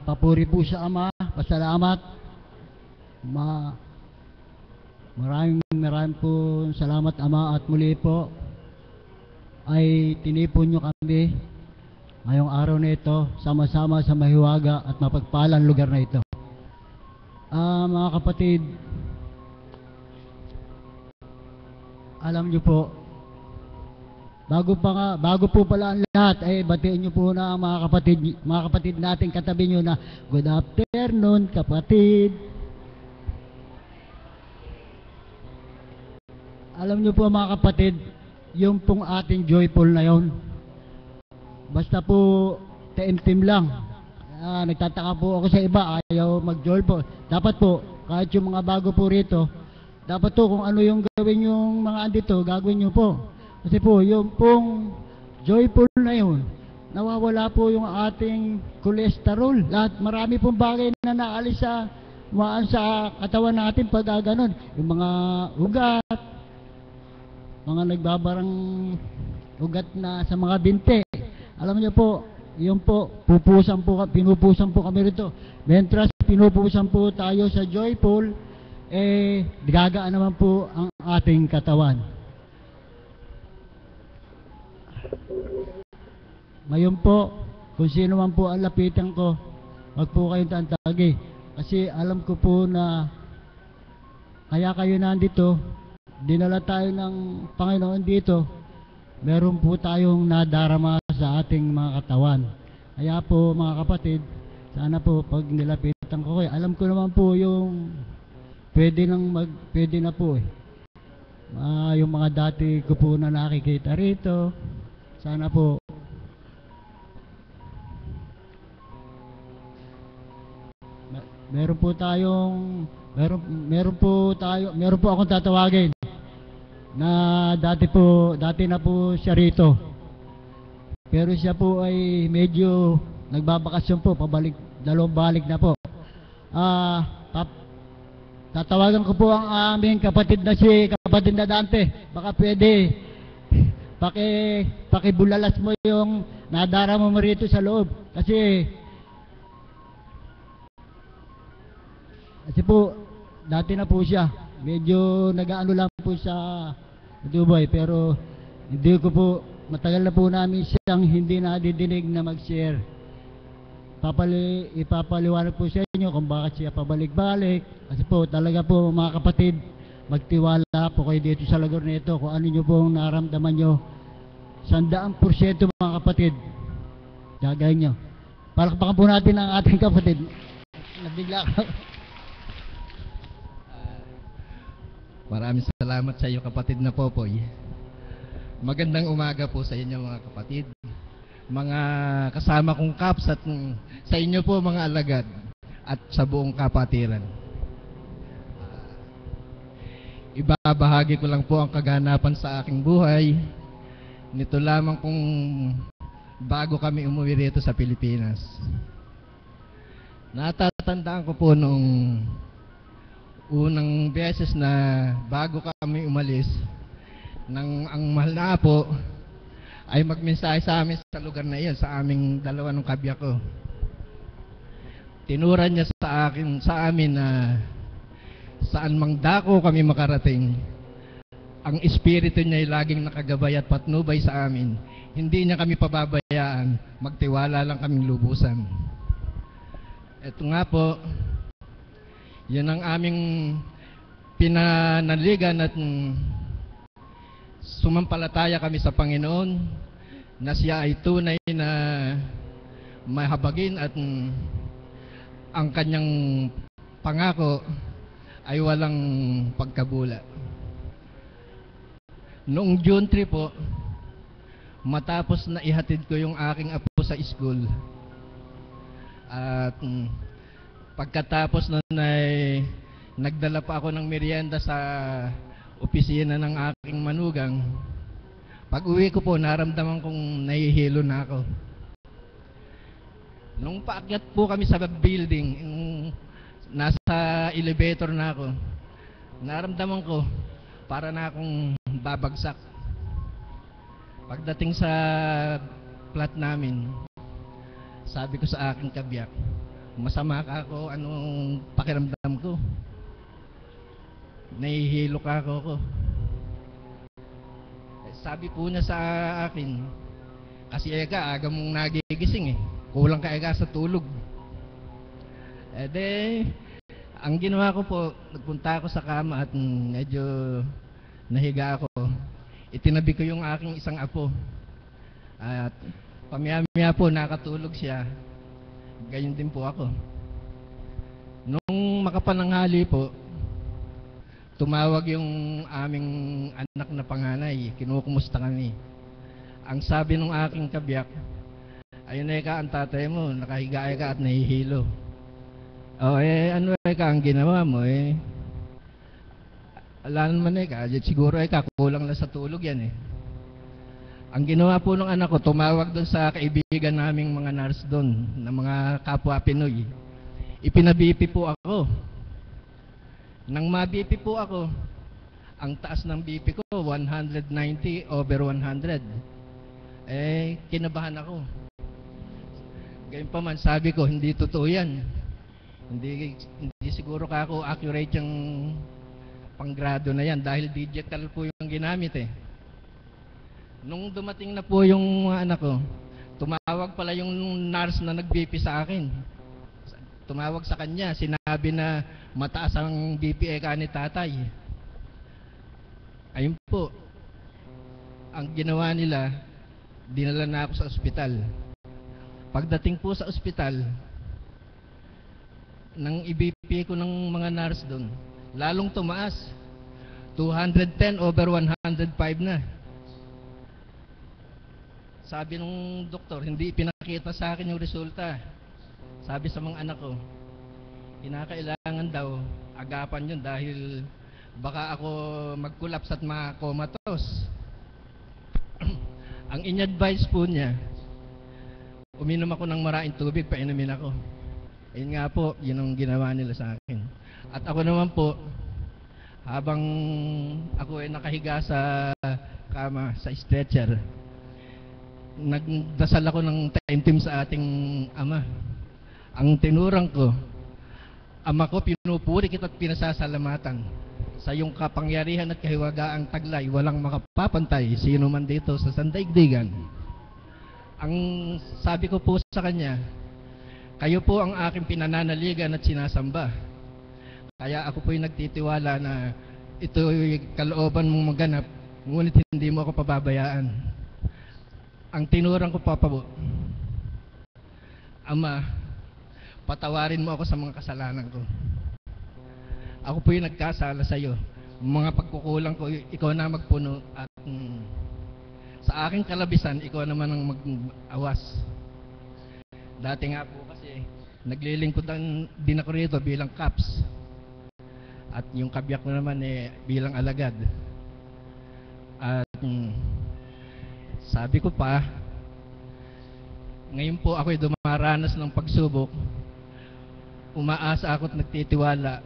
Papuri po sa Ama, pasalamat. Ma maraming po salamat Ama, at muli po ay tinipon nyo kami ngayong araw na ito, sama-sama sa mahiwaga at mapagpalang lugar na ito. Mga kapatid, alam nyo po, bago po pala ang lahat, ay batiin nyo po na ang mga kapatid natin katabi nyo na good afternoon kapatid. Alam nyo po mga kapatid, yung pong ating joyful na yon, basta po team lang. Nagtataka po ako sa iba, ayaw mag-joyful. Dapat po, kahit yung mga bago po rito, dapat po kung ano yung gawin yung mga andito, gagawin nyo po. Kasi po, yung pong joyful na yun, nawawala po yung ating cholesterol. Lahat, marami pong bagay na naalis sa katawan natin pag ganon. Yung mga ugat, mga nagbabarang ugat na sa mga binte. Alam niyo po, yung po, pinupusan po kami rito. Mentras pinupusan po tayo sa joyful, gagaan naman po ang ating katawan. Ngayon po, kung sino man po ang lapitan ko, wag po kayong tantagi. Kasi alam ko po na kaya kayo nandito, dinala tayo ng Panginoon dito, meron po tayong nadarama sa ating mga katawan. Kaya po mga kapatid, sana po pag nilapitan ko kayo, alam ko naman po yung pwede na po yung mga dati ko po na nakikita rito, sana po meron po akong tatawagin na dati na po siya rito. Pero siya po ay medyo nagbabakasyon po, dalawang balik na po. Tatawagan ko po ang aming kapatid na Dante. Baka pwede pakibulalas mo yung nadarama mo rito sa loob. Kasi po, dati na po siya. Medyo nag-aano lang po sa Dubai, pero hindi ko po, matagal na po namin siyang hindi nadidinig na mag-share. Ipapaliwanag po sa inyo kung bakit siya pabalik-balik. Kasi po, talaga po mga kapatid, magtiwala po kayo dito sa lugar na ito. Kung ano nyo pong naramdaman nyo, 100% mga kapatid, gagawin nyo. Palakpakan po natin ang ating kapatid. Nabigla ka. Maraming salamat sa iyo kapatid na Popoy. Magandang umaga po sa inyo mga kapatid, mga kasama kong kaps, at sa inyo po mga alagad at sa buong kapatiran. Ibabahagi ko lang po ang kaganapan sa aking buhay. Nito lamang kung bago kami umuwi rito sa Pilipinas. Natatandaan ko po noong unang beses na bago kami umalis, ang mahal na po ay magmensahe sa amin sa lugar na iyon, sa aming dalawa ng kabya ko. Tinuran niya sa amin na saan mang dako kami makarating, ang espiritu niya ay laging nakagabay at patnubay sa amin. Hindi niya kami pababayaan, magtiwala lang kaming lubusan. Ito nga po, yan ang aming pinanaligan at sumampalataya kami sa Panginoon na siya ay tunay na mahabagin at ang kanyang pangako ay walang pagkabula. Noong June 3 po, matapos na ihatid ko yung aking apo sa school, at pagkatapos nun ay nagdala pa ako ng merienda sa opisina ng aking manugang. Pag uwi ko po, naramdaman kong nahihilo na ako. Nung paakyat po kami sa building, nasa elevator na ako, naramdaman ko para na akong babagsak. Pagdating sa flat namin, Sabi ko sa aking kabiyak, masama ka ako, anong pakiramdam ko? Nahihilo ka ako. Sabi po niya sa akin, kasi eka, aga mong nagigising eh. Kulang ka eka sa tulog. Ang ginawa ko po, nagpunta ako sa kama at medyo nahiga ako. Itinabi ko yung aking isang apo. At pamaya-maya po, nakatulog siya. Gayon din po ako. Nung makapananghali po, tumawag yung aming anak na panganay. Kinukumusta kami. Ang sabi ng aking kabiyak, ayun eka, ang tatay mo, nakahiga eka at nahihilo. Ano eka, ang ginawa mo ala naman eka, siguro eka, kulang lang sa tulog yan eh. Ang ginawa po ng anak ko, tumawag doon sa kaibigan naming mga nurse doon, na mga kapwa Pinoy. Ipinabipi po ako. Nang mabipi po ako, ang taas ng BP ko, 190/100. Kinabahan ako. Gayun pa man, sabi ko, hindi totoo yan. Hindi siguro ka ako accurate yung panggrado na yan dahil digital po yung ginamit eh. Nung dumating na po yung anak ko, tumawag pala yung nurse na nag-BP sa akin. Tumawag sa kanya, sinabi na mataas ang BP eka ni tatay. Ayun po, ang ginawa nila, dinala na ako sa ospital. Pagdating po sa ospital, nang i-BP ko ng mga nurse doon, lalong tumaas. 210/105 na. Sabi nung doktor, hindi ipinakita sa akin yung resulta. Sabi sa mga anak ko, kinakailangan daw agapan yun dahil baka ako mag-collapse at makakomatos. Ang in-advise po niya, uminom ako ng maraming tubig, painumin ako. Ayun nga po, yun ang ginawa nila sa akin. At ako naman po, habang ako ay nakahiga sa kama, sa stretcher, nagdasal ako ng taimtim sa ating ama. Ang tinurang ko, ama ko, pinupuri kita at pinasasalamatan. Sa iyong kapangyarihan at kahiwagaang taglay, walang makapapantay, sino man dito sa sandaigdigan. Ang sabi ko po sa kanya, kayo po ang aking pinananaligan at sinasamba. Kaya ako po'y nagtitiwala na ito'y kalooban mong maganap, ngunit hindi mo ako pababayaan. Ang tinurang ko pa po, Ama, patawarin mo ako sa mga kasalanan ko. Ako po'y nagkasala sa iyo. Mga pagkukulang ko, ikaw na magpuno at sa aking kalabisan, ikaw naman ang mag-awas. Dati nga po kasi, naglilingkod din ako rito bilang CAPS. At yung kabiyak ko naman bilang alagad. At sabi ko pa, ngayon po ako'y dumaranas ng pagsubok. Umaasa ako at nagtitiwala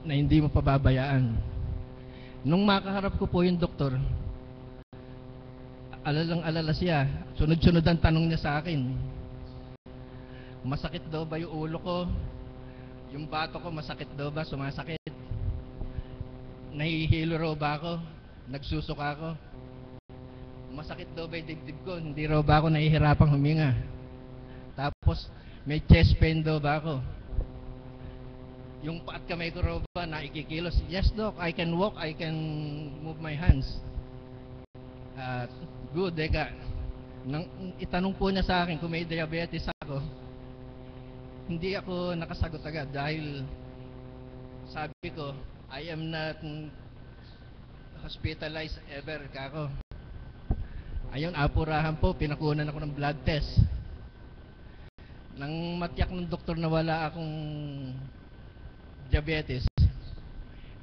na hindi mo pababayaan. Nung makaharap ko po yung doktor, alalang-alala siya. Sunod-sunod ang tanong niya sa akin. Masakit daw ba yung ulo ko? Yung bato ko masakit daw ba? Sumasakit? Nahihilo raw ba ako? Nagsusuka ako? Masakit daw ba yung dibdib ko? Hindi raw ba ako nahihirapang huminga? Tapos may chest pain daw ba ako? Yung paat kamay ko raw ba naikikilos? Yes doc, I can walk, I can move my hands. Good, eka. Nang itanong po niya sa akin kung may diabetes ako, hindi ako nakasagot agad dahil sabi ko, I am not hospitalized ever kako. Ayun, apurahan po, pinakunan ako ng blood test. Nang matiyak ng doktor na wala akong diabetes,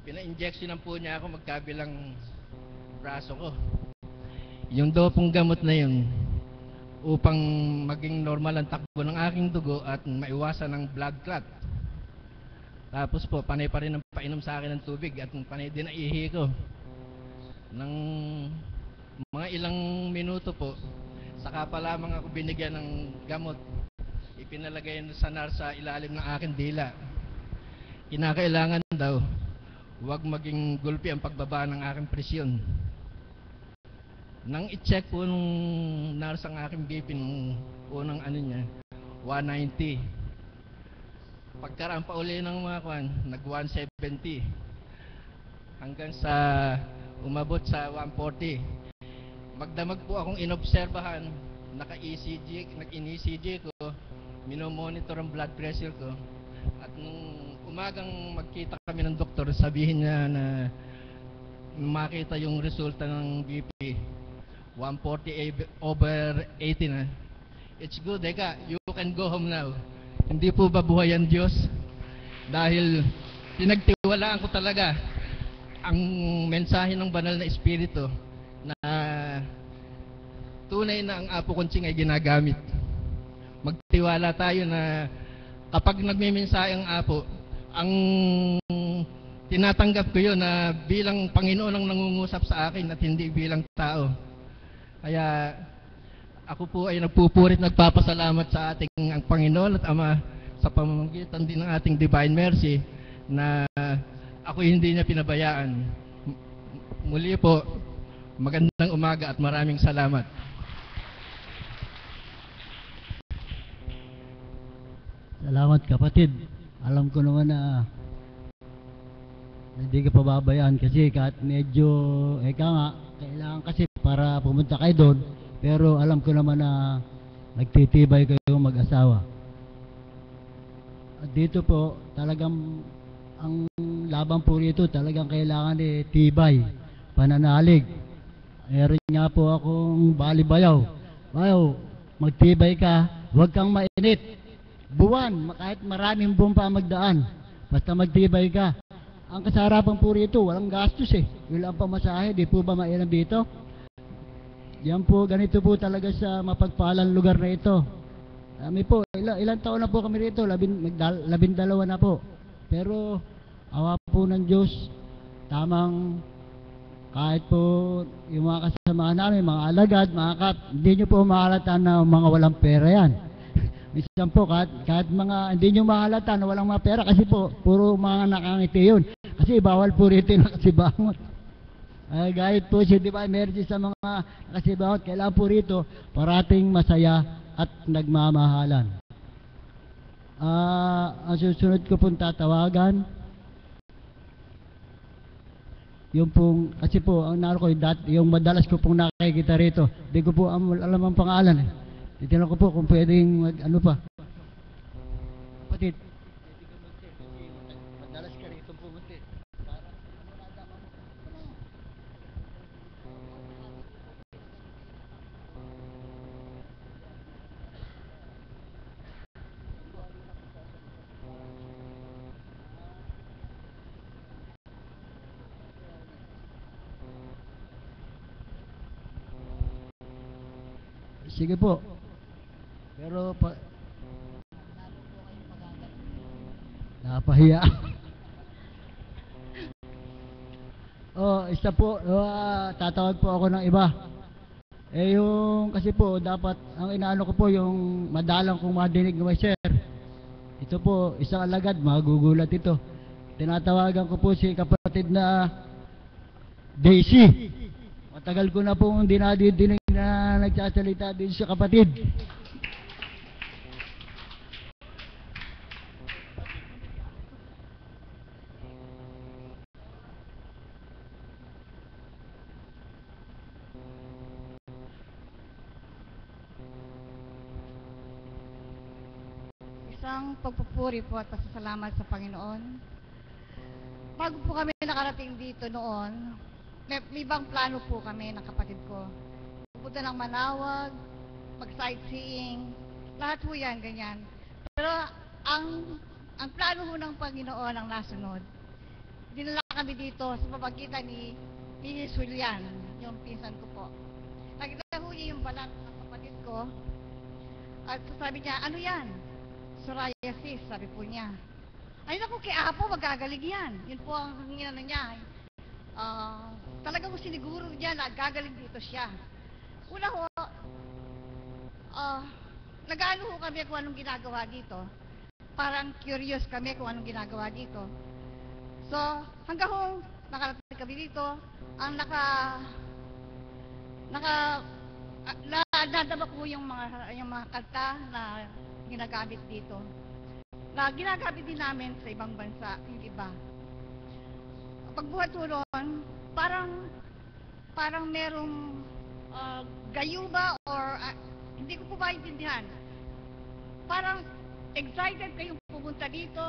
pina-injectionan po niya ako magkabilang braso ko. Yung daw pong gamot na yun, upang maging normal ang takbo ng aking dugo at maiwasan ang blood clot. Tapos po, panay pa rin ang painom sa akin ng tubig at panay din ang ihi ko. Nang mga ilang minuto po, saka pa lamang ako binigyan ng gamot ipinalagay sa sa ilalim ng aking dila. Kinakailangan daw, huwag maging gulpi ang pagbaba ng aking presyon. Nang i-check po nung nurse ang aking BP nung unang ano niya, 190. Pagkaraan pa uli ng mga kwan, nag 170. Hanggang sa umabot sa 140. Magdamag po akong inobserbahan, naka-ECG, nag-in-ECG ko, minomonitor ang blood pressure ko. At nung umagang magkita kami ng doktor, sabihin niya na makita yung resulta ng BP, 140/80 na. It's good, Eka, you can go home now. Hindi po ba buhay ang Diyos? Dahil pinagtiwalaan ko talaga ang mensahe ng banal na Espiritu na tunay na ang Apo Kunching ay ginagamit. Magtiwala tayo na kapag nagmimensahe ang Apo, ang tinatanggap ko yun na bilang Panginoon ang nangungusap sa akin at hindi bilang tao. Kaya ako po ay nagpupurit, nagpapasalamat sa ating ang Panginoon at Ama sa pamamagitan din ng ating Divine Mercy na ako hindi niya pinabayaan. Muli po, magandang umaga at maraming salamat. Salamat kapatid. Alam ko naman na hindi ka pababayaan kasi kahit medyo nga, kailangan kasi para pumunta kayo doon. Pero alam ko naman na nagtitibay kayo mag-asawa. At dito po, talagang ang laban po rito talagang kailangan tibay, pananalig. Meron nga po akong balibayaw. Bayaw, magtibay ka, huwag kang mainit. Buwan, kahit maraming buwan pa magdaan. Basta magtibay ka. Ang kasarapan po rito, walang gastos Wala ang pamasahe, di po ba mainam dito? Yan po, ganito po talaga sa mapagpalang lugar na ito. Kami po, ilang taon na po kami rito, 12 na po. Pero, awa po ng Diyos, tamang kahit po yung mga kasama namin, mga alagad, mga kap, hindi nyo po mahalata na mga walang pera yan. Minsan po, kahit mga hindi nyo mahalata na walang mga pera kasi po, puro mga nakangiti yun. Kasi bawal po rito yung nakasibangot. Kahit po si Divine Mercy sa mga nakasibangot, kailangan po rito parating masaya at nagmamahalan. Ang susunod ko pong tatawagan, yung pong, kasi po, ang naro ko, yung madalas ko pong nakikita rito, hindi ko po alam ang pangalan Titignan ko po kung pwedeng ano pa. Kapatid, madalas ka rito pumunti. Sige po. Pero napahiya. Isa po, tatawag po ako ng iba. Yung kasi po dapat ang inaano ko po yung madalang kong madinig ng sir. Ito po, isang alagad, magugulat ito. Tinatawagan ko po si kapatid na Daisy. Matagal ko na pong dinadidinig na nagsasalita din sa kapatid. Isang pagpupuri po at pasasalamat sa Panginoon. Bago po kami nakarating dito noon, may ibang plano po kami ng kapatid ko. Pupunta ng Manawag, mag-sightseeing, lahat po yan, ganyan. Pero ang plano po ng Panginoon ang nasunod. Dinala kami dito sa pamagitan ni Julian, yung pinsan ko po. Nakita po niya yung balat ng kapatid ko at sabi niya, ano yan? Psoriasis, sabi po niya. Ay naku, kay Apo, magagaling yan. Yun po ang hinano niya. Talagang ko siniguro niya na gagaling dito siya. Una ho, nag-ano ho kami kung anong ginagawa dito. Parang curious kami kung anong ginagawa dito. So, hanggang ho, nakarating kami dito, ang nadama ko yung mga kanta na ginagamit dito. Na ginagamit din namin sa ibang bansa, yung iba. Pagbuhat ho ron, parang merong gayuma or hindi ko po maintindihan. Parang excited kayong pumunta dito.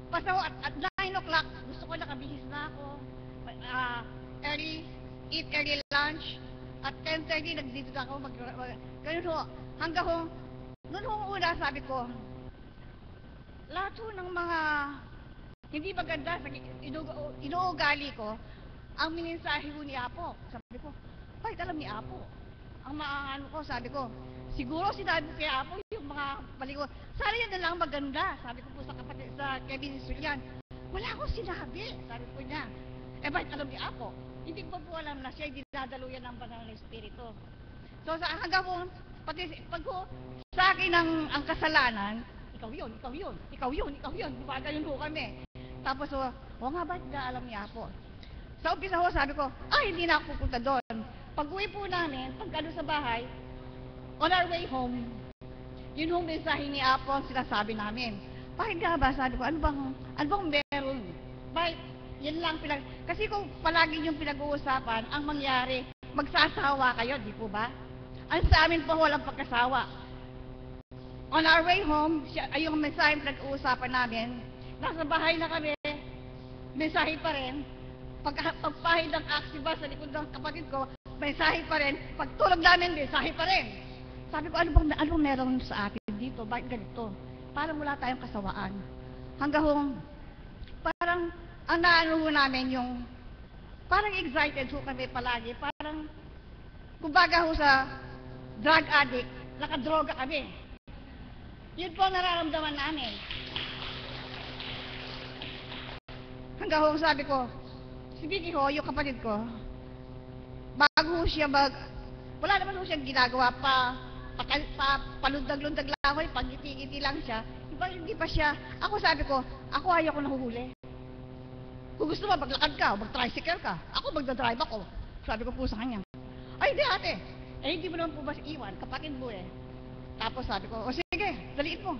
Basta at 9 o'clock, gusto ko nakabihis na ako. Eat early lunch. At 10:30, nagdito na ako. Ganun ho. Hanggang ho, noon ho una, sabi ko, lahat ho ng mga hindi maganda sa inuugali ko, ang mininsahe ho ni Apo. Sabi ko, bakit alam ni Apo? Ang maano ko, sabi ko, siguro sinabi kay Apo yung mga baligo. Sana yan na lang maganda. Sabi ko po sa kapatid, sa Kevin Sulian. Wala akong sinabi, sabi po niya. Eh, bakit alam ni Apo? Hindi ko po alam na siya dinadaluyan ng banal na espiritu. So, hanggang po, pati pag po, sa akin ang kasalanan, ikaw yun. Ganun po kami. Tapos, o nga ba, alam ni Apo? Sa umpisa ho, sabi ko, hindi na ako pupunta doon. Pag-uwi po namin, pagkano sa bahay, on our way home, yun yung mensahe ni Apo ang sinasabi namin. Bakit nga ba? Sabi ko, ano bang meron? Bakit? Yan lang kasi kung palagi yung pinag-uusapan, ang mangyari, magsasawa kayo, di po ba? Ang sa amin po, walang pagkasawa. On our way home, yung mensahe pinag-uusapan namin, nasa bahay na kami, mensahe pa rin. Pagpahid ng aksi ba sa likod ng kapatid ko, mensahe pa rin. Pagtulog namin, mensahe pa rin. Sabi ko, ano bang meron sa atin dito? Bakit ganito? Parang wala tayong kasawaan. Hanggang parang ang naano namin yung parang excited ho kami palagi. Parang kumbaga ho sa drug addict, nakadroga kami. Yun po ang nararamdaman namin. Hanggang ho sabi ko, si Vicky ho, yung kapatid ko, bago ho siya wala naman ho siyang ginagawa palundag-lundag lang ho, pag-ngiti-ngiti lang siya. Hindi pa siya, ako sabi ko, ako ayaw ko nahuhuli. Kung gusto mo, maglakad ka, mag-tricycle ka. Ako, magdadrive ako. Sabi ko po sa kanya, ay, hindi ate. Hindi mo naman po ba iwan, kapatid mo eh. Tapos sabi ko, sige, daliin mo.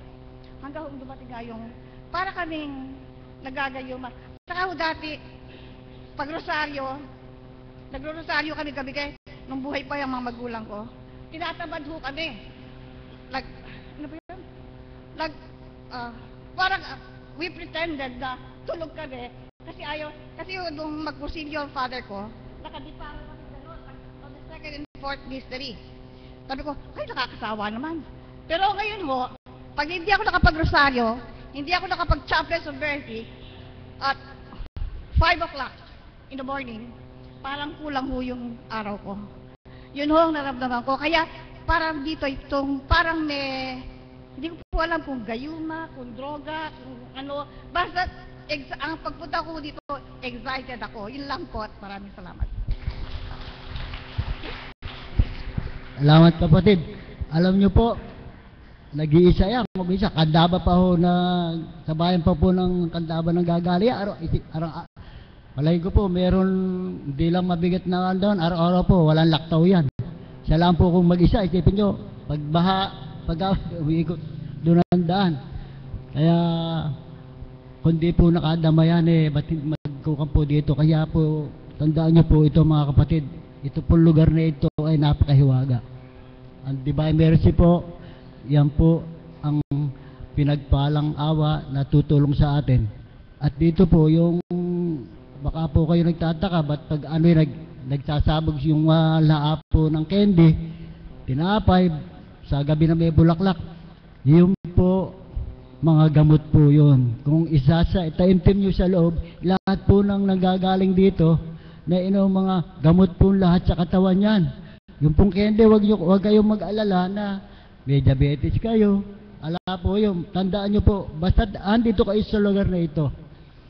Hanggang dumating nga yung, para kaming nagagayuma. Saka ho dati, pag rosaryo, nagro-rosaryo kami gabi nung buhay pa yung mga magulang ko. Tinatamad ho kami. Ano ba yun? Parang we pretended na tulog kami. Kasi nung magpusilyo ang father ko, nakadiparo kami gano'n on the second and fourth mystery. Sabi ko, ay nakakasawa naman. Pero ngayon ho, pag hindi ako nakapag-rosaryo, hindi ako nakapag-chaplains of mercy, at 5 o'clock in the morning, parang kulang ho yung araw ko. Yun ho ang naramdaman ko. Kaya parang dito parang hindi ko po alam kung gayuma, kung droga, kung ano. Basta ang pagpunta ko dito, excited ako. Yun lang po at maraming salamat. Salamat kapatid. Alam nyo po, nag-iisa yan. Mag-iisa, kandaba pa ho na sa bayan pa po ng kandaba ng gagali. Palagi ko po, meron hindi lang mabigat na doon. Araw-araw po, walang laktaw yan. Siya lang po kung mag-isa, isipin nyo, umiikot doon ang daan. Kaya, kundi po nakadamayan ba't magkukan po dito? Kaya po, tandaan nyo po ito mga kapatid, ito po lugar na ito ay napakahiwaga. Ang Divine Mercy po, yan po ang pinagpalang awa na tutulong sa atin. At dito po, yung baka po kayo nagtataka, ba't pag nagsasabog yung laap po ng candy, tinapay, sa gabi na may bulaklak, yung po, mga gamot po yun. Kung itaimtim nyo sa loob, lahat po nang nanggagaling dito, na mga gamot po lahat sa katawan yan. Yung pong candy, wag kayong mag-alala na may diabetes kayo. Ala po yun, tandaan nyo po, basta andito kayo sa lugar na ito.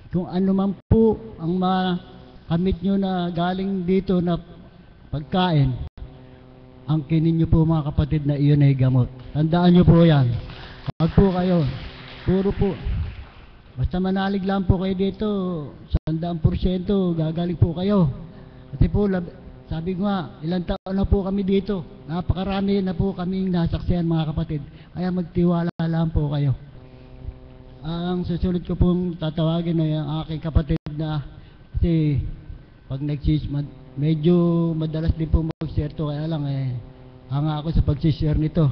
Kung ano man po ang makamit nyo na galing dito na pagkain, angkinin niyo po mga kapatid na iyon ay gamot. Tandaan niyo po yan. Wag po kayo. Puro po. Basta manalig lang po kayo dito, 100% gagaling po kayo. Kasi po, sabi ko nga, ilang taon na po kami dito. Napakarami na po kaming nasaksihan mga kapatid. Kaya magtiwala lang po kayo. Ang susunod ko pong tatawagin ay ang aking kapatid na kasi pag medyo madalas din po mag-share to, kaya lang hanga ako sa pag-share nito.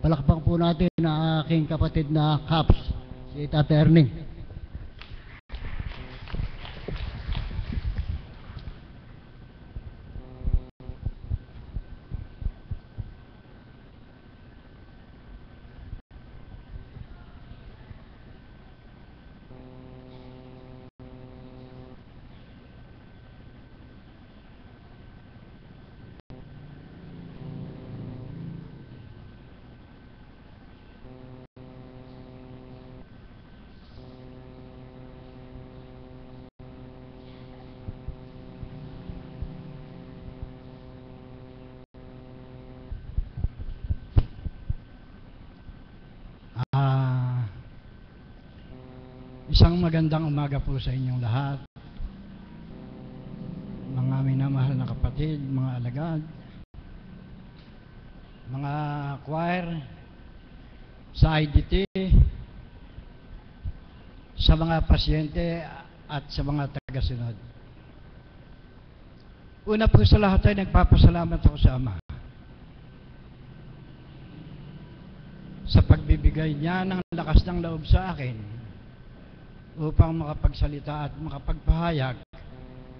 Palakpak po natin ang aking kapatid na Caps, si Tata Erning. Isang magandang umaga po sa inyong lahat, mga minamahal na kapatid, mga alagad, mga choir, sa IDT, sa mga pasyente at sa mga tagasunod. Una po sa lahat ay nagpapasalamat ako sa Ama sa pagbibigay niya ng lakas ng loob sa akin upang makapagsalita at makapagpahayag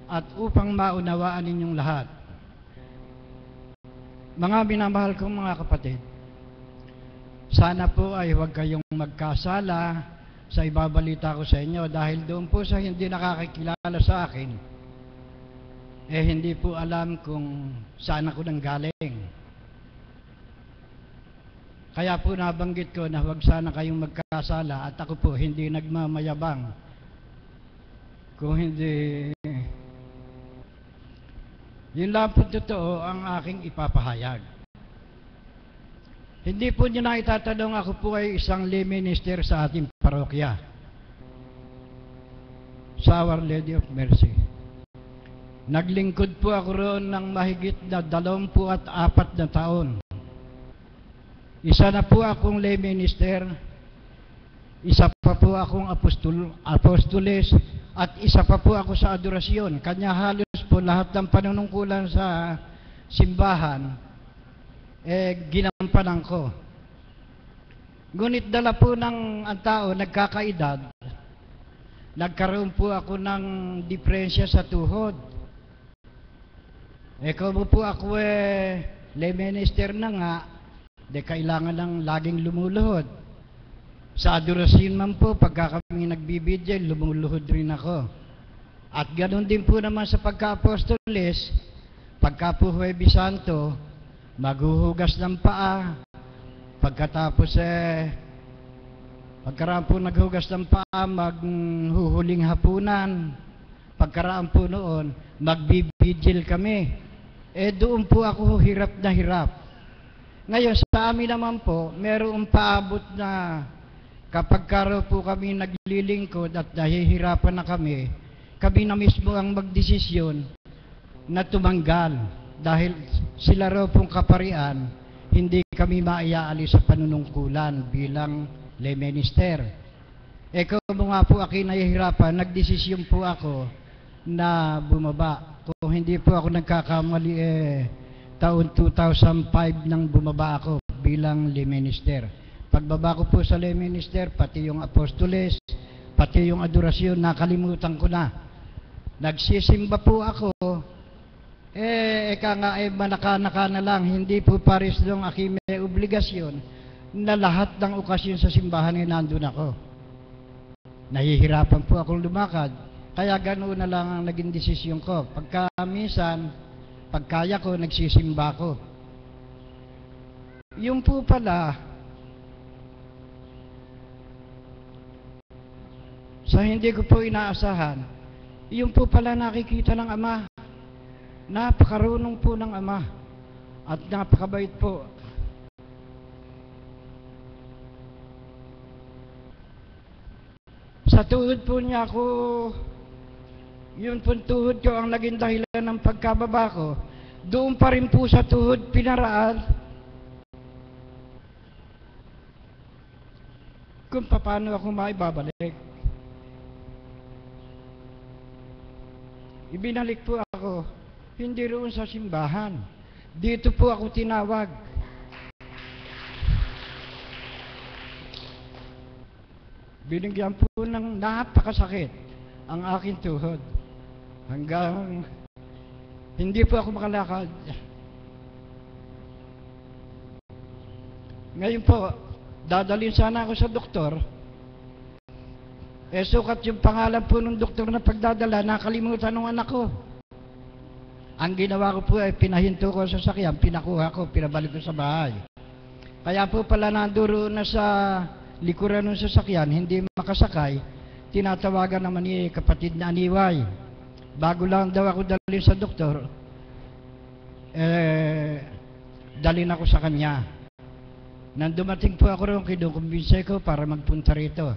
at upang maunawaan ninyong lahat. Mga minamahal kong mga kapatid, sana po ay huwag kayong magkasala sa ibabalita ko sa inyo dahil doon po sa hindi nakakikilala sa akin, hindi po alam kung saan ako nanggaling. Kaya po nabanggit ko na huwag sana kayong magkasala at ako po hindi nagmamayabang. Kung hindi, yun lang po totoo ang aking ipapahayag. Hindi po nyo na itatanong, ako po ay isang lay minister sa ating parokya, sa Our Lady of Mercy. Naglingkod po ako roon ng mahigit na 24 na taon. Isa na po akong lay minister, isa pa po akong apostoles, at isa pa po ako sa adorasyon. Kanya halos po lahat ng panunungkulan sa simbahan, ginampanan ko. Ngunit dala po ng ang tao, nagkakaedad, nagkaroon po ako ng diferensya sa tuhod. Kung po ako lay minister na nga, kailangan lang laging lumuluhod. Sa adorasyon man po, pagka kami nagbibidyo, lumuluhod rin ako. At ganoon din po naman sa pagka-apostoles, pagka po Huwebes Santo, maghuhugas ng paa. Pagkatapos pagkaraan po naghugas ng paa, maghuhuling hapunan. Pagkaraan po noon, magbibidyo kami. Doon po ako hirap na hirap. Ngayon, sa amin naman po, merong paabot na kapag karo po kami naglilingkod at nahihirapan na kami na mismo ang magdesisyon na tumanggal dahil sila raw pong kaparian, hindi kami maiaalis sa panunungkulan bilang lay minister. Kung nga po ako nahihirapan, nagdesisyon po ako na bumaba. Kung hindi po ako nagkakamali, taon 2005 nang bumaba ako bilang lay minister. Pagbaba ko po sa lay minister, pati yung apostoles, pati yung adorasyon, nakalimutan ko na. Nagsisimba po ako, manaka-naka na lang, hindi po pares ng aking may obligasyon na lahat ng okasyon sa simbahan ay nandun ako. Nahihirapan po akong lumakad, kaya ganoon na lang ang naging desisyon ko. Pagka minsan, pagkaya ko, nagsisimba ko. Yung po pala, sa hindi ko po inaasahan, yung po pala nakikita ng Ama. Napakarunong po ng Ama. At napakabait po. Sa tuhod po niya ako, yun po tuhod ko ang naging dahilan ng pagkababa ko. Doon pa rin po sa tuhod pinaraan kung paano ako maibabalik. Ibinalik po ako, hindi roon sa simbahan. Dito po ako tinawag. Binigyan po ng napakasakit ang aking tuhod. Hanggang hindi po ako makalakad. Ngayon po, dadalhin sana ako sa doktor. Sukat yung pangalan po ng doktor na pagdadala, nakalimutan ng anak ko. Ang ginawa ko po ay pinahinto ko sa sakyan, pinakuha ko, pinabalik ko sa bahay. Kaya po pala nandoon na sa likuran ng sasakyan, hindi makasakay, tinatawagan naman ni kapatid na Aniway. Bago lang daw ako dalhin sa doktor, dalhin ako sa kanya. Nang dumating po ako roon, kinukumbinse ko para magpunta rito.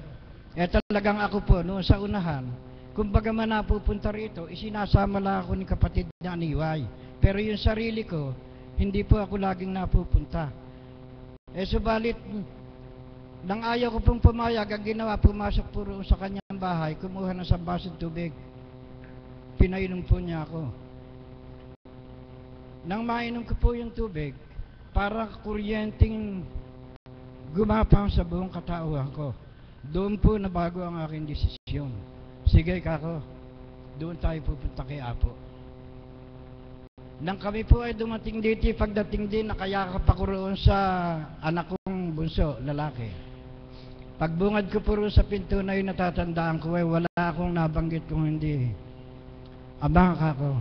Talagang ako po, noon sa unahan, kumbaga man napupunta rito, isinasama lang ako ni kapatid na Aniway. Pero yung sarili ko, hindi po ako laging napupunta. Subalit, nang ayaw ko pong pumayag, ang ginawa, pumasok po roon sa kanyang bahay, kumuha ng isang basong tubig. Pinainom po niya ako. Nang mainom ko po yung tubig, parang kuryenteng gumapang sa buong katauhan ko. Doon po nabago ang aking desisyon. Sige kako, doon tayo pupunta kay Apo. Nang kami po ay dumating dito, pagdating din, nakayakap ako roon sa anak kong bunso, lalaki. Pagbungad ko po roon sa pinto na yun, natatandaan ko, wala akong nabanggit kung hindi. Aba kako,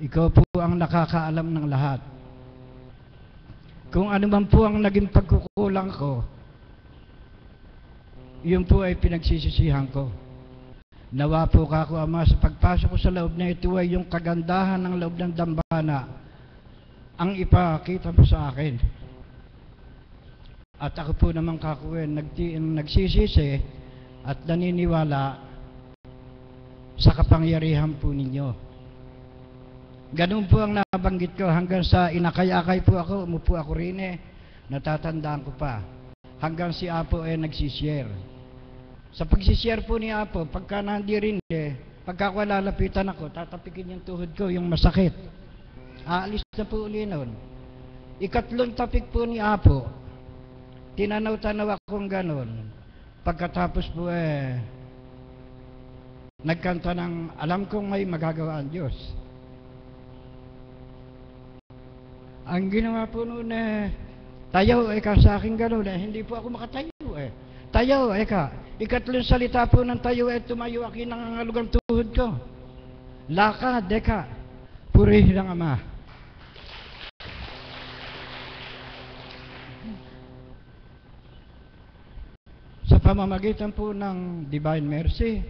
ikaw po ang nakakaalam ng lahat. Kung ano man po ang naging pagkukulang ko, yun po ay pinagsisisihan ko. Nawa po kako, Ama, sa pagpasok ko sa loob na ito ay yung kagandahan ng loob ng dambana ang ipakita mo sa akin. At ako po naman kako nagsisisi at naniniwala sa kapangyarihan po ninyo. Ganun po ang nabanggit ko hanggang sa inakay-akay po ako, umupo ako rin natatandaan ko pa. Hanggang si Apo nagsishare. Sa pagsishare po ni Apo, pagka nandi rin pagka lalapitan ako, tatapikin yung tuhod ko, yung masakit. Aalis na po uli nun. Ikatlong tapik po ni Apo, tinanaw-tanaw akong ganon. Pagkatapos po nagkanta ng alam kong may magagawa ang Diyos. Ang ginawa po noon tayo eka sa akin ganon hindi po ako makatayo Tayo eka. Ikatlong salita po ng tayo tumayo akin ang nangangalugang tuhod ko. Lakad eka. Purihin ang Ama. Sa pamamagitan po ng Divine Mercy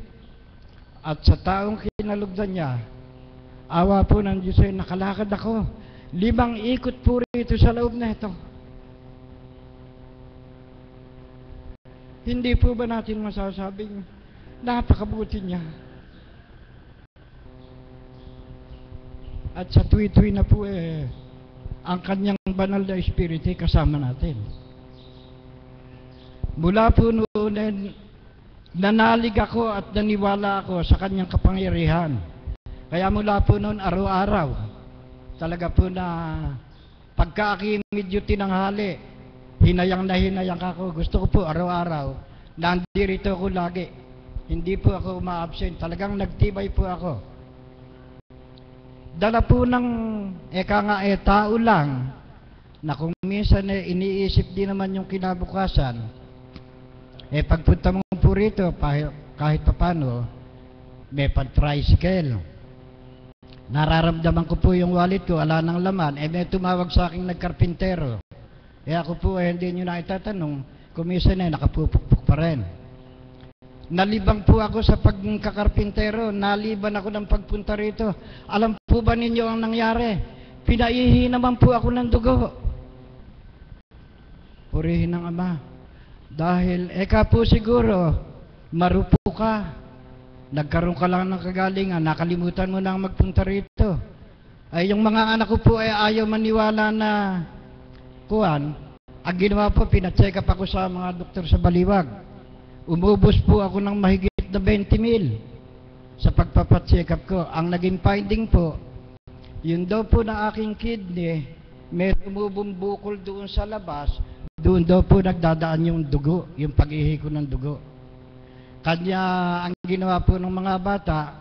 at sa taong kinalugdan niya, awa po ng Diyos ay nakalakad ako. 5 ikot po rito sa loob na ito. Hindi po ba natin masasabing napakabuti niya? At sa tuwi-tuwi na po ang kanyang banal na espiritu kasama natin. Mula po noon nanalig ako at naniwala ako sa kanyang kapangyarihan. Kaya mula po noon araw-araw, talaga po na pagka medyo tinanghali, hinayang na hinayang ako. Gusto ko po araw-araw, nandirito ako lagi. Hindi po ako ma-absent. Talagang nagtibay po ako. Dala po ng tao lang na kung minsan iniisip din naman yung kinabukasan. Pagpunta mo po rito, kahit papano, may pag-tricycle. Nararamdaman ko po yung wallet ko, ala ng laman. May tumawag sa aking nagkarpintero. Ako po hindi nyo na itatanong, kung minsan nakapupukpuk pa rin. Nalibang po ako sa pagkakarpintero, naliban ako ng pagpunta rito. Alam po ba ninyo ang nangyari? Pinaihi naman po ako ng dugo. Purihin ng Ama. Dahil, eka po siguro, marupo ka. Nagkaroon ka lang ng kagalingan, nakalimutan mo na magpunta rito. Ay, yung mga anak ko po ay ayaw maniwala na kuwan. Ang ginawa po, pina-check up ako sa mga doktor sa Baliwag. Umubos po ako ng mahigit na 20,000 sa pagpapacheck up ko. Ang naging finding po, yun daw po na aking kidney, may bumubukol doon sa labas, doon daw po nagdadaan yung dugo, yung pag-ihi ko ng dugo. Kanya, ang ginawa po ng mga bata,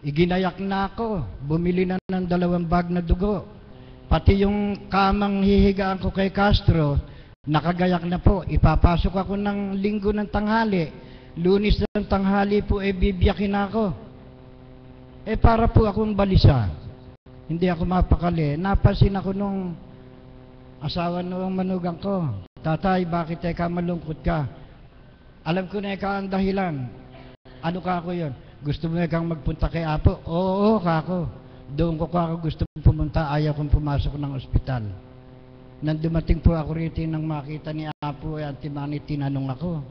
iginayak na ako, bumili na ng 2 bag na dugo. Pati yung kamang hihigaan ko kay Castro, nakagayak na po. Ipapasok ako ng linggo ng tanghali. Lunes ng tanghali po, bibiyakin ako. Para po akong balisa. Hindi ako mapakali. Napansin ako nung asawa nung manugang ko. Tatay, bakit ka malungkot ka? Alam ko na ang dahilan. Ano ka ako yun? Gusto mo kang magpunta kay Apo? Oo, kako. Doon ko ako gusto pumunta, ayaw kong pumasok ng ospital. Nang dumating po ako rito nang makita ni Apo at Timani, tinanong ako.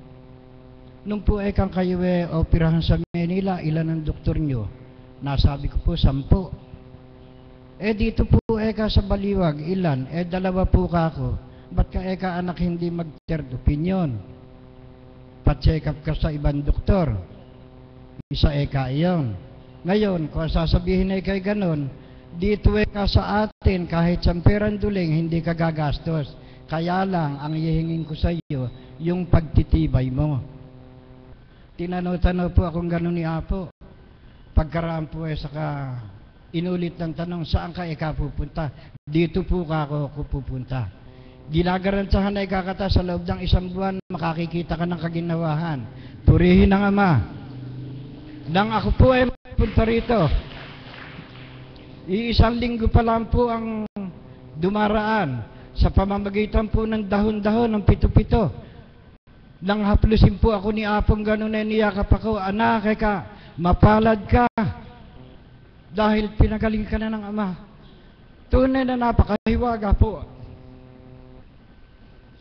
Nung po kang kayo operahan sa Manila, ilan ang doktor nyo? Nasabi ko po, 10. Dito po ka sa Baliwag, ilan? 2 po kako. Ba't ka anak hindi mag-third opinion? Pa-check up ka sa ibang doktor. Isa iyon. Ngayon, kung sasabihin ay kay ganon, dito ka sa atin, kahit samperan duling, hindi ka gagastos. Kaya lang, ang hihingin ko sa iyo, yung pagtitibay mo. Tinanaw-tanaw po akong ganon ni Apo. Pagkaraan po saka inulit ng tanong, saan ka pupunta? Dito po ako pupunta. Ginagarantahan ay kakata sa loob ng 1 buwan, makakikita ka ng kaginawahan. Purihin ng Ama. Nang ako po ay punta rito, 1 linggo pa lang po ang dumaraan sa pamamagitan po ng dahon-dahon ng 7-7. Nang haplusin po ako ni Apong gano'n na niyakap ako, anak, mapalad ka dahil pinagaling ka na ng Ama. Tunay na napakahiwaga po.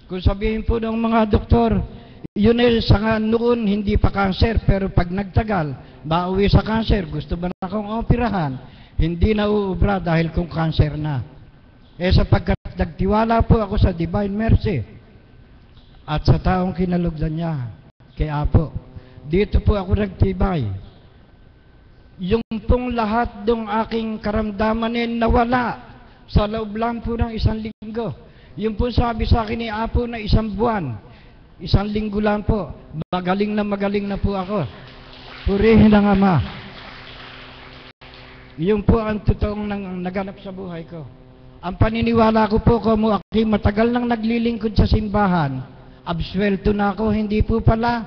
Kung sabihin po ng mga doktor, yun ay sa noon hindi pa cancer, pero pag nagtagal, mauwi sa cancer, gusto ba na akong operahan? Hindi na uubra dahil kung cancer na. Sapagkat nagtiwala po ako sa Divine Mercy at sa taong kinalugdan niya, kay Apo. Dito po ako nagtibay. Yung pong lahat ng aking karamdaman nawala sa loob lang po ng 1 linggo. Yung po sabi sa akin ni Apo na 1 buwan, 1 linggo lang po, magaling na po ako. Purihin ng Ama. Yun po ang totoong naganap sa buhay ko. Ang paniniwala ko po, kung ako matagal nang naglilingkod sa simbahan, absuelto na ako, hindi po pala.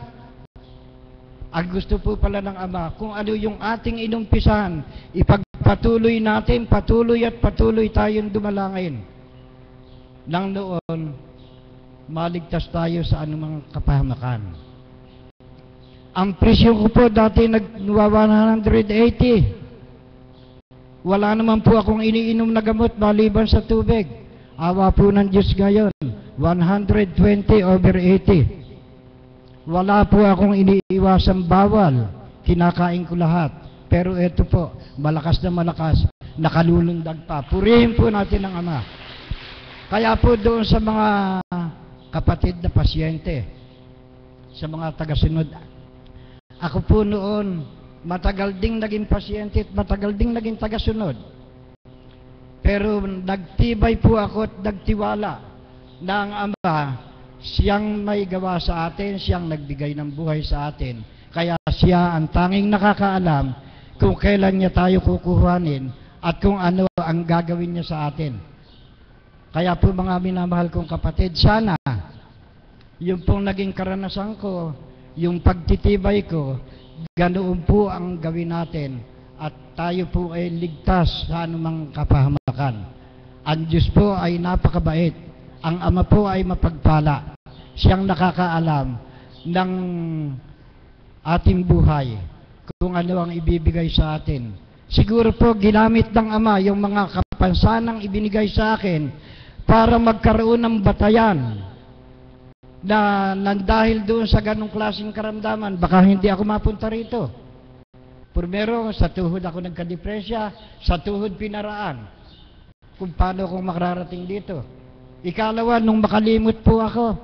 Ang gusto po pala ng Ama, kung ano yung ating inumpisahan, ipagpatuloy natin, patuloy at patuloy tayong dumalangin. Nang noon, maligtas tayo sa anumang kapahamakan. Ang presyo ko po dati nagwa 180. Wala naman po akong iniinom na gamot maliban sa tubig. Awa po ng Diyos ngayon, 120/80. Wala po akong iniiwasang bawal. Kinakain ko lahat. Pero ito po, malakas na malakas, nakalulundag pa. Purihin po natin ang Ama. Kaya po doon sa mga kapatid na pasyente, sa mga tagasunod, ako po noon, matagal ding naging pasyente at matagal ding naging tagasunod. Pero nagtibay po ako at nagtiwala na ang Ama, siyang may gawa sa atin, siyang nagbigay ng buhay sa atin. Kaya siya ang tanging nakakaalam kung kailan niya tayo kukuhanin at kung ano ang gagawin niya sa atin. Kaya po mga minamahal kong kapatid, sana yung pong naging karanasan ko, yung pagtitibay ko, ganoon po ang gawin natin at tayo po ay ligtas sa anumang kapahamakan. Ang Diyos po ay napakabait. Ang Ama po ay mapagpala. Siyang nakakaalam ng ating buhay kung ano ang ibibigay sa atin. Siguro po ginamit ng Ama yung mga kapansanang ibinigay sa akin para magkaroon ng batayan na dahil doon sa ganong klaseng karamdaman, baka hindi ako mapunta rito. Primero, sa tuhod ako nagkadepresya, sa tuhod pinaraan kung paano akong makararating dito. Ikalawa, nung makalimot po ako,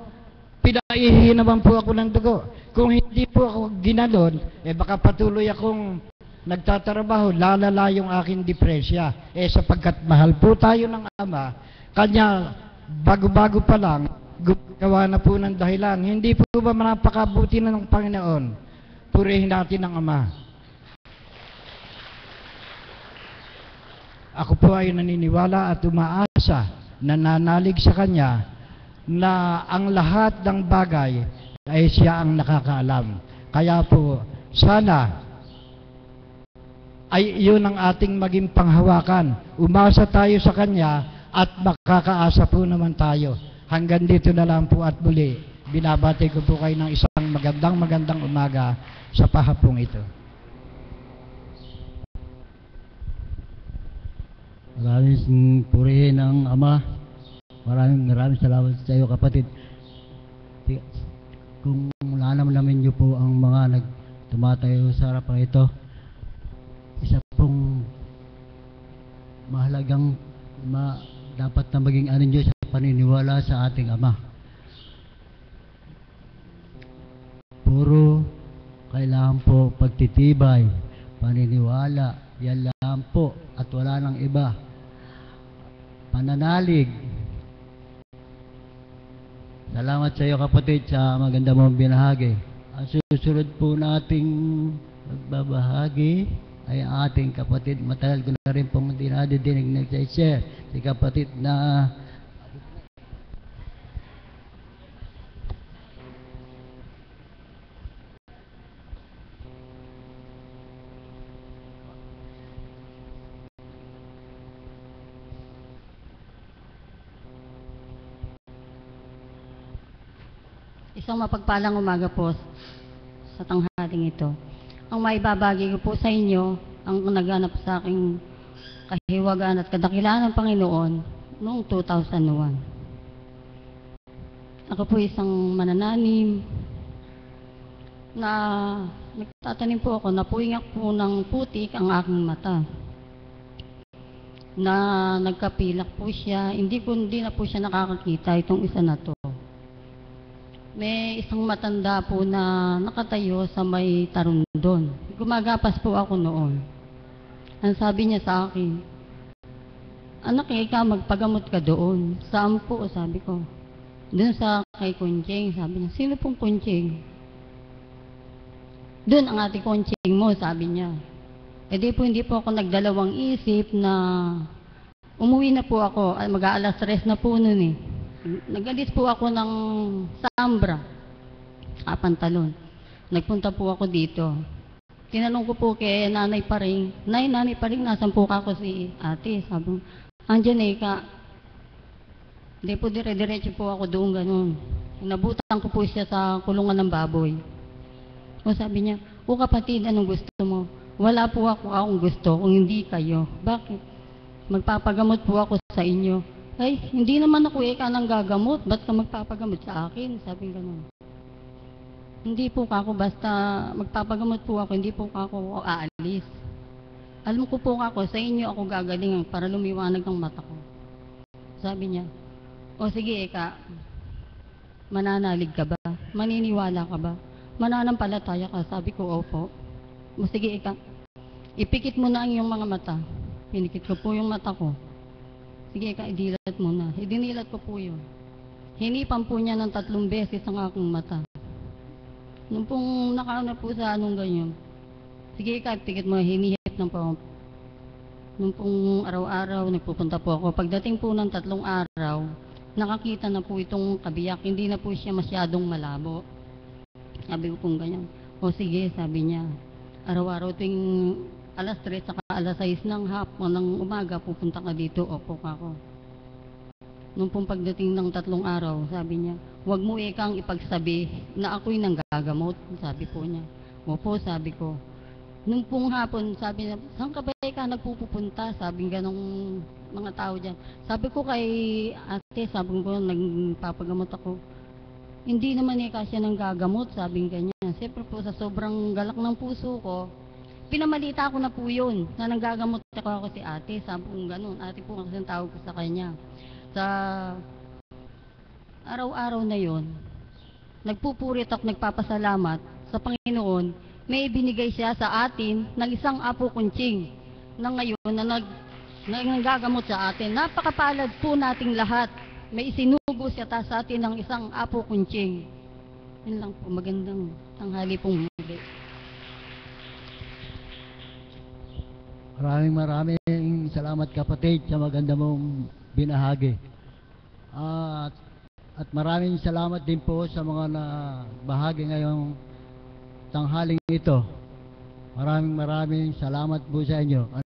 pinaihi naman po ako ng dugo. Kung hindi po ako ginanon, baka patuloy akong nagtatrabaho, lalala yung aking depresya. Sapagkat mahal po tayo ng Ama, kanya bago-bago pa lang, gawa na po ng dahilan. Hindi po ba napakabuti na ng Panginoon? Purihin natin ang Ama. Ako po ay naniniwala at umaasa, nananalig sa Kanya, na ang lahat ng bagay ay Siya ang nakakaalam. Kaya po, sana ay iyon ang ating maging panghawakan. Umasa tayo sa Kanya at makakaasa po naman tayo. Hanggang dito na lang po at muli, binabati ko po kayo ng isang magandang umaga sa pahapong ito. Maraming purihin ang Ama. Maraming salamat sa iyo, kapatid. Kung namin niyo po ang mga tumatayo sa harapan ito, isa pong mahalagang dapat na maging ano niyo sa paniniwala sa ating Ama. Puro kailangan po pagtitibay, paniniwala, yan lang po at wala nang iba. Pananalig. Salamat sa iyo, kapatid, sa maganda mong binahagi. Ang susunod po nating magbabahagi ay ating kapatid. Matagal ko na rin pong dinadidinig nag-share. Si kapatid na isang mapagpalang umaga po sa tanghaling ito. Ang maibabagi ko po sa inyo, ang naganap sa aking kahiwagaan at kadakilaan ng Panginoon noong 2001. Ako po isang manananim na nagtatanim po ako, napuingak po ng putik ang aking mata. Na nagkapilak po siya, hindi na po siya nakakakita itong isa na to. May isang matanda po na nakatayo sa may tarundon. Gumagapas po ako noon. Ang sabi niya sa akin, "Anak, ikaw magpagamot ka doon." "Saan po?" sabi ko. "Doon sa kay Kunching." Sabi niya, "Sino pong Kunching?" "Doon ang ate Kunching mo," sabi niya. Di po hindi po ako nagdalawang isip na umuwi na po ako. Mag-aalas 3 na po noon eh. Nag-alis po ako ng Sambra, pantalon. Nagpunta po ako dito. Tinanong ko po kay Nanay Paring, Nanay Paring, nasan po ako si ate?" Sabi ko, "Andiyan ka." Hindi po dire-diretso po ako doon ganun. Nabutan ko po siya sa kulungan ng baboy. Sabi niya, "O kapatid, anong gusto mo?" "Wala po akong gusto kung hindi kayo." "Bakit?" "Magpapagamot po ako sa inyo." "Ay, hindi naman ako ng gagamot. Ba't ka magpapagamot sa akin?" Sabi gano'n. "Hindi po ako basta magpapagamot po ako, hindi po ako aalis. Alam ko po ako, sa inyo ako gagaling para lumiwanag ang mata ko." Sabi niya, "O sige, mananalig ka ba? Maniniwala ka ba? Mananampalataya ka?" Sabi ko, "Opo." "O sige, ipikit mo na ang iyong mga mata." Pinikit ko po yung mata ko. "Sige, idilat mo na." Idinilat ko po yun. Hinipan po niya ng 3 beses ang aking mata. Nung pong nakauna po sa ganyan, "Sige, pikit mo." Hinihip ng po. Nung pong araw-araw, nagpupunta po ako. Pagdating po ng 3 araw, nakakita na po itong kabiyak. Hindi na po siya masyadong malabo. Sabi ko pong ganyan. "O sige," sabi niya. "Araw-araw tuwing alas 3 saka alas 6 ng hapon ng umaga, pupunta ka dito." Opo ako. Nung pong pagdating ng 3 araw, sabi niya, "Huwag mo ipagsabi na ako'y nanggagamot." Sabi po niya. "Opo," sabi ko. Nung pong hapon, sabi na, saan ka ba ka nagpupunta? Sabi ganong mga tao dyan. Sabi ko kay ate, sabi ko, nagpapagamot ako. Hindi naman kasi ng gagamot, sabi ganyan. Siyempre po, sa sobrang galak ng puso ko, pinamalita ko na po yun, na nanggagamot ako si ate. Sabi ko ganon, ate po kasi ang tawag ko sa kanya. Sa araw-araw na yon, nagpupurit at nagpapasalamat sa Panginoon. May ibinigay siya sa atin ng isang apo kuntsing na ngayon na nanggagamot sa atin. Napakapalad po nating lahat. May isinugo siya sa atin ng isang apo kuntsing. Yun lang po, magandang tanghali pong muli. Maraming salamat kapatid sa maganda mong binahagi. At maraming salamat din po sa mga bahagi ngayong tanghaling ito. Maraming salamat po sa inyo.